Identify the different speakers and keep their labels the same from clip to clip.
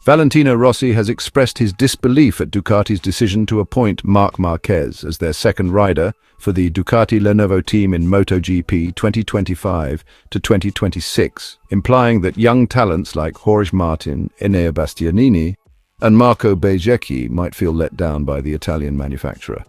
Speaker 1: Valentino Rossi has expressed his disbelief at Ducati's decision to appoint Marc Marquez as their second rider for the Ducati Lenovo team in MotoGP 2025 to 2026, implying that young talents like Jorge Martín, Enea Bastianini, and Marco Bezzecchi might feel let down by the Italian manufacturer.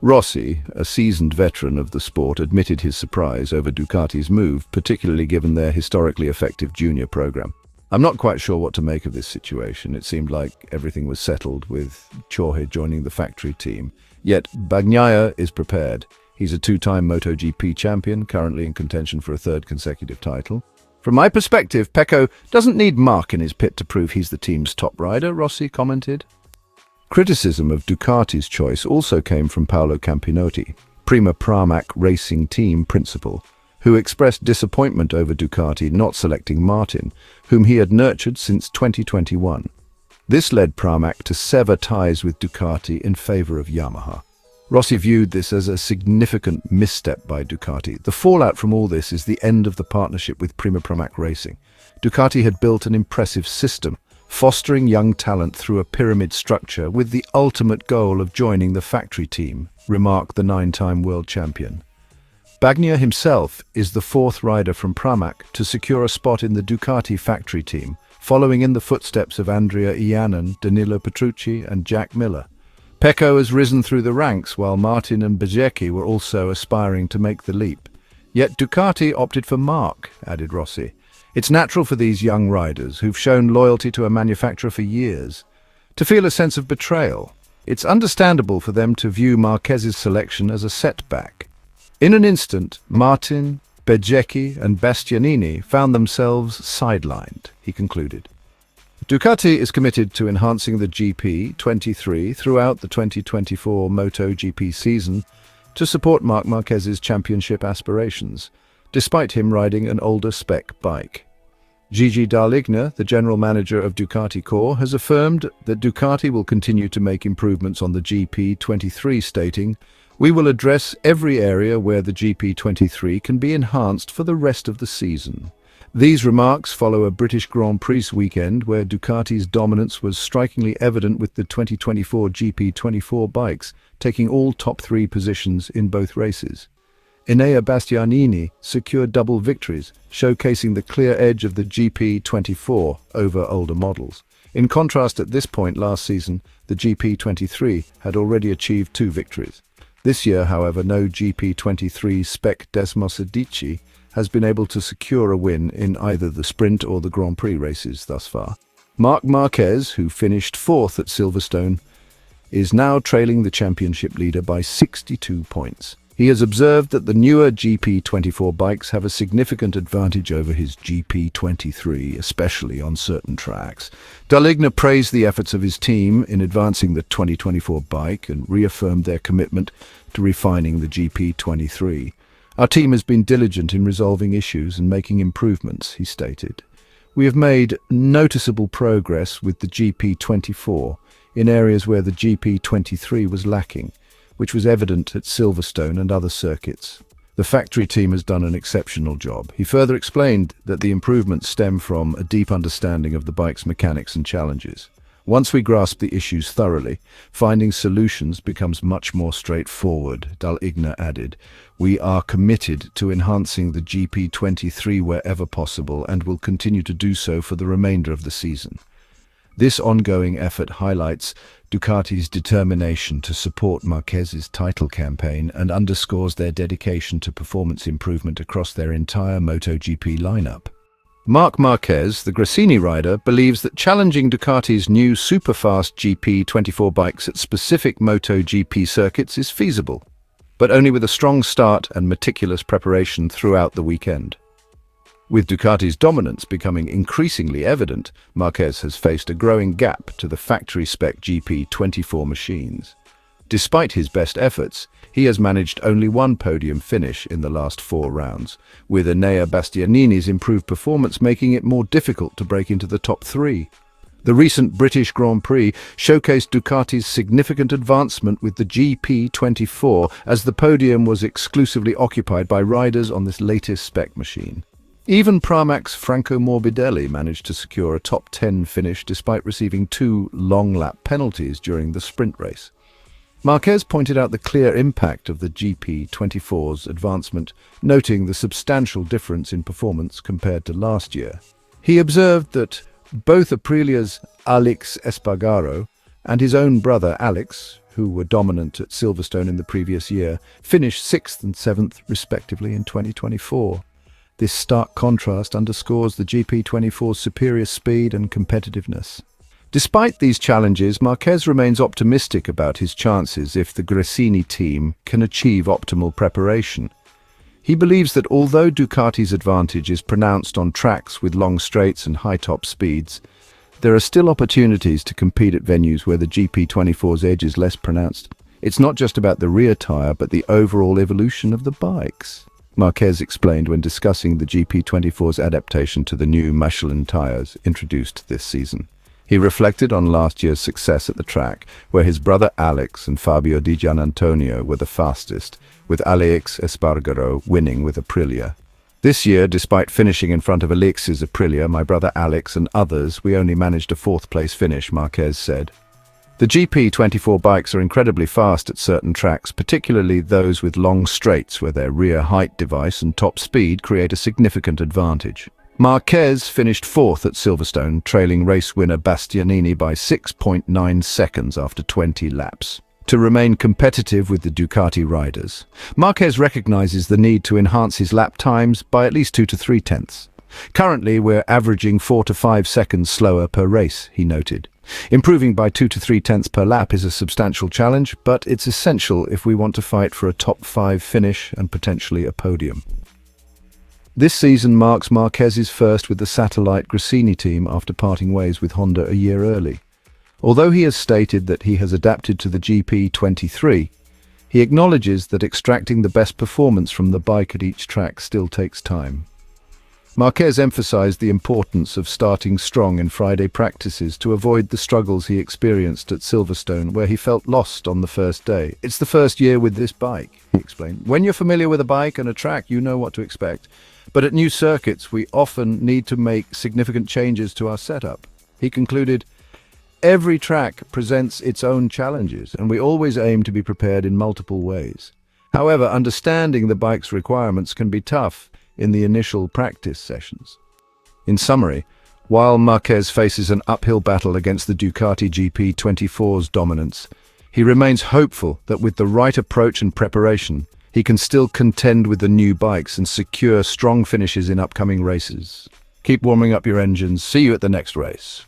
Speaker 1: Rossi, a seasoned veteran of the sport, admitted his surprise over Ducati's move, particularly given their historically effective junior program. "I'm not quite sure what to make of this situation. It seemed like everything was settled with Jorge joining the factory team. Yet Bagnaia is prepared. He's a two-time MotoGP champion, currently in contention for a third consecutive title. From my perspective, Pecco doesn't need Marc in his pit to prove he's the team's top rider," Rossi commented. Criticism of Ducati's choice also came from Paolo Campinotti, Prima Pramac Racing Team principal, who expressed disappointment over Ducati not selecting Martin, whom he had nurtured since 2021. This led Pramac to sever ties with Ducati in favor of Yamaha. Rossi viewed this as a significant misstep by Ducati. The fallout from all this is the end of the partnership with Prima Pramac Racing. Ducati had built an impressive system, fostering young talent through a pyramid structure with the ultimate goal of joining the factory team, remarked the nine-time world champion. Bagnaia himself is the fourth rider from Pramac to secure a spot in the Ducati factory team, following in the footsteps of Andrea Iannon, Danilo Petrucci and Jack Miller. Pecco has risen through the ranks, while Martin and Bezzecchi were also aspiring to make the leap. Yet Ducati opted for Marc, added Rossi. It's natural for these young riders, who've shown loyalty to a manufacturer for years, to feel a sense of betrayal. It's understandable for them to view Marquez's selection as a setback. In an instant, Martin, Bezzecchi and Bastianini found themselves sidelined, he concluded. Ducati is committed to enhancing the GP23 throughout the 2024 MotoGP season to support Marc Marquez's championship aspirations, despite him riding an older spec bike. Gigi Dall'Igna, the general manager of Ducati Core, has affirmed that Ducati will continue to make improvements on the GP23, stating, "We will address every area where the GP23 can be enhanced for the rest of the season." These remarks follow a British Grand Prix weekend where Ducati's dominance was strikingly evident, with the 2024 GP24 bikes taking all top three positions in both races. Enea Bastianini secured double victories, showcasing the clear edge of the GP24 over older models. In contrast, at this point last season, the GP23 had already achieved 2 victories. This year, however, no GP23 spec Desmos Adichie has been able to secure a win in either the sprint or the Grand Prix races thus far. Marc Marquez, who finished 4th at Silverstone, is now trailing the championship leader by 62 points. He has observed that the newer GP24 bikes have a significant advantage over his GP23, especially on certain tracks. Dall'Igna praised the efforts of his team in advancing the 2024 bike and reaffirmed their commitment to refining the GP23. "Our team has been diligent in resolving issues and making improvements," he stated. "We have made noticeable progress with the GP24 in areas where the GP23 was lacking, which was evident at Silverstone and other circuits. The factory team has done an exceptional job." He further explained that the improvements stem from a deep understanding of the bike's mechanics and challenges. "Once we grasp the issues thoroughly, finding solutions becomes much more straightforward," Dall'Igna added. "We are committed to enhancing the GP23 wherever possible and will continue to do so for the remainder of the season." This ongoing effort highlights Ducati's determination to support Marquez's title campaign and underscores their dedication to performance improvement across their entire MotoGP lineup. Marc Marquez, the Gresini rider, believes that challenging Ducati's new superfast GP24 bikes at specific MotoGP circuits is feasible, but only with a strong start and meticulous preparation throughout the weekend. With Ducati's dominance becoming increasingly evident, Marquez has faced a growing gap to the factory-spec GP24 machines. Despite his best efforts, he has managed only one podium finish in the last 4 rounds, with Enea Bastianini's improved performance making it more difficult to break into the top 3. The recent British Grand Prix showcased Ducati's significant advancement with the GP24, as the podium was exclusively occupied by riders on this latest spec machine. Even Pramac's Franco Morbidelli managed to secure a top 10 finish despite receiving 2 long-lap penalties during the sprint race. Marquez pointed out the clear impact of the GP24's advancement, noting the substantial difference in performance compared to last year. He observed that both Aprilia's Alex Espargaro and his own brother Alex, who were dominant at Silverstone in the previous year, finished 6th and 7th respectively in 2024. This stark contrast underscores the GP24's superior speed and competitiveness. Despite these challenges, Marquez remains optimistic about his chances if the Gresini team can achieve optimal preparation. He believes that although Ducati's advantage is pronounced on tracks with long straights and high top speeds, there are still opportunities to compete at venues where the GP24's edge is less pronounced. It's not just about the rear tyre, but the overall evolution of the bikes, Marquez explained when discussing the GP24's adaptation to the new Michelin tyres introduced this season. He reflected on last year's success at the track, where his brother Alex and Fabio Di Gianantonio were the fastest, with Alex Espargaro winning with Aprilia. This year, despite finishing in front of Alex's Aprilia, my brother Alex and others, we only managed a 4th-place finish, Marquez said. The GP24 bikes are incredibly fast at certain tracks, particularly those with long straights where their rear height device and top speed create a significant advantage. Marquez finished 4th at Silverstone, trailing race winner Bastianini by 6.9 seconds after 20 laps. To remain competitive with the Ducati riders, Marquez recognizes the need to enhance his lap times by at least 2 to 3 tenths. Currently, we're averaging 4 to 5 seconds slower per race, he noted. Improving by 2 to 3 tenths per lap is a substantial challenge, but it's essential if we want to fight for a top 5 finish and potentially a podium. This season marks Marquez's first with the satellite Gresini team after parting ways with Honda a year early. Although he has stated that he has adapted to the GP23, he acknowledges that extracting the best performance from the bike at each track still takes time. Marquez emphasized the importance of starting strong in Friday practices to avoid the struggles he experienced at Silverstone, where he felt lost on the first day. It's the first year with this bike, he explained. When you're familiar with a bike and a track, you know what to expect. But at new circuits, we often need to make significant changes to our setup. He concluded, every track presents its own challenges, and we always aim to be prepared in multiple ways. However, understanding the bike's requirements can be tough in the initial practice sessions. In summary, while Marquez faces an uphill battle against the Ducati GP24's dominance, he remains hopeful that with the right approach and preparation, he can still contend with the new bikes and secure strong finishes in upcoming races. Keep warming up your engines. See you at the next race.